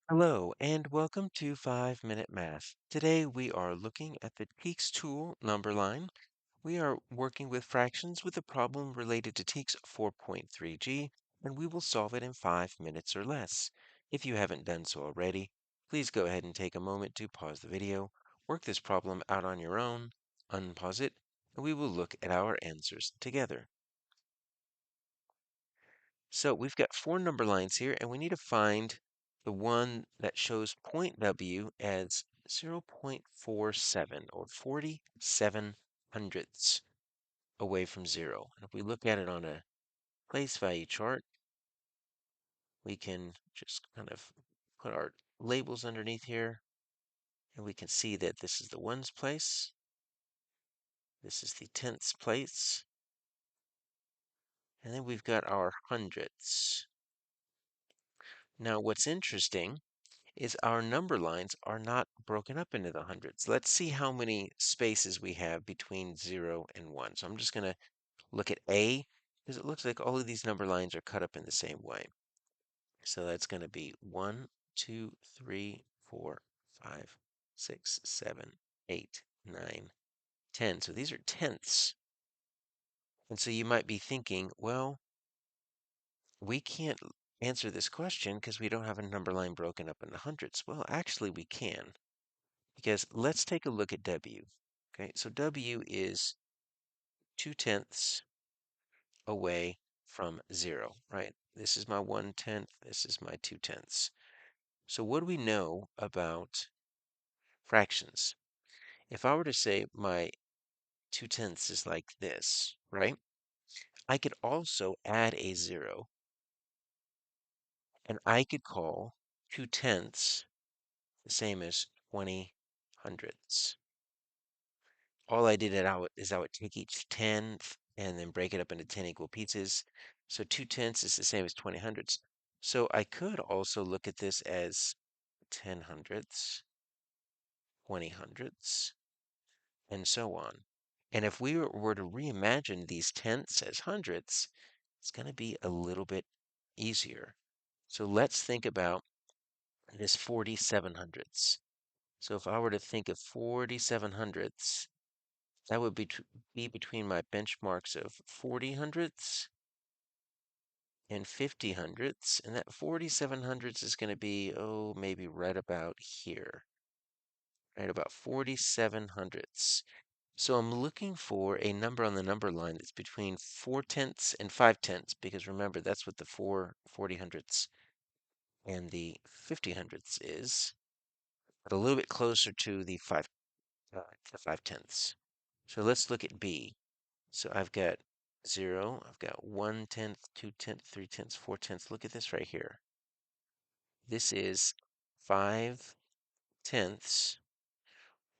Hello and welcome to 5 Minute Math. Today we are looking at the TEKS tool number line. We are working with fractions with a problem related to TEKS 4.3g, and we will solve it in 5 minutes or less. If you haven't done so already, please go ahead and take a moment to pause the video, work this problem out on your own, unpause it, and we will look at our answers together. So we've got four number lines here, and we need to find the one that shows point W as 0.47 or 47 hundredths away from zero. And if we look at it on a place value chart, we can just kind of put our labels underneath here, and we can see that this is the ones place, this is the tenths place, and then we've got our hundredths. Now, what's interesting is our number lines are not broken up into the hundreds. Let's see how many spaces we have between 0 and 1. So I'm just going to look at A, because it looks like all of these number lines are cut up in the same way. So that's going to be 1, 2, 3, 4, 5, 6, 7, 8, 9, 10. So these are tenths. And so you might be thinking, well, we can't answer this question because we don't have a number line broken up in the hundreds. Well, actually we can. Because let's take a look at W. Okay, so W is 2/10 away from 0, right? This is my 1/10, this is my 2/10. So what do we know about fractions? If I were to say my 2/10 is like this, right? I could also add a 0, and I could call 2/10 the same as 20 hundredths. All I did is I would take each tenth and then break it up into 10 equal pieces. So 2/10 is the same as 20 hundredths. So I could also look at this as 10 hundredths, 20 hundredths, and so on. And if we were to reimagine these tenths as hundredths, it's going to be a little bit easier. So let's think about this 47 hundredths. So if I were to think of 47 hundredths, that would be between my benchmarks of 40 hundredths and 50 hundredths. And that 47 hundredths is going to be, oh, maybe right about here, right about 47 hundredths. So I'm looking for a number on the number line that's between 4/10 and 5/10, because remember, that's what the 40 hundredths and the 50 hundredths is, but a little bit closer to the 5/10. So let's look at B. So I've got 0, I've got 1/10, 2/10, 3/10, 4/10. Look at this right here. This is 5/10,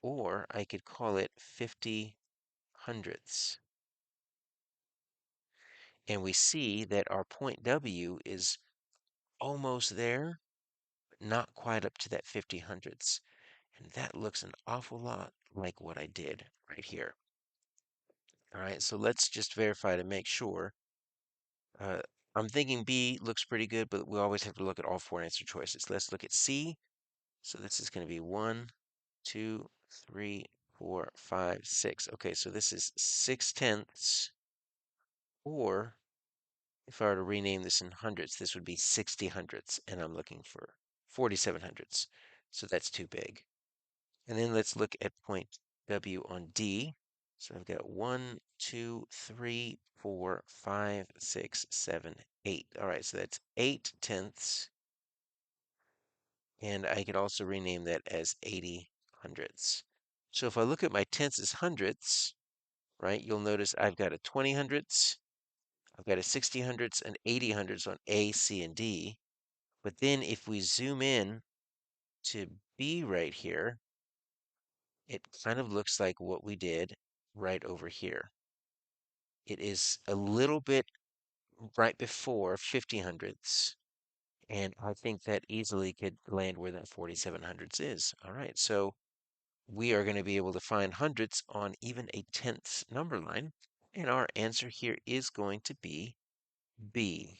or I could call it 50 hundredths. And we see that our point W is almost there, but not quite up to that 50 hundredths. And that looks an awful lot like what I did right here. All right, so let's just verify to make sure. Uh, I'm thinking B looks pretty good, but we always have to look at all four answer choices. Let's look at C. So this is going to be 1, 2, 3, 4, 5, 6. Okay, so this is 6/10, or if I were to rename this in hundredths, this would be 60 hundredths, and I'm looking for 47 hundredths. So that's too big. And then let's look at point W on D. So I've got 1, 2, 3, 4, 5, 6, 7, 8. All right, so that's 8/10, and I could also rename that as 80 hundredths. So if I look at my tenths as hundredths, right, you'll notice I've got a 20 hundredths, I've got a 60 hundredths, and 80 hundredths on A, C, and D. But then if we zoom in to B right here, it kind of looks like what we did right over here. It is a little bit right before 50 hundredths, and I think that easily could land where that 47 hundredths is. All right, so we are going to be able to find hundredths on even a tenths number line, and our answer here is going to be B.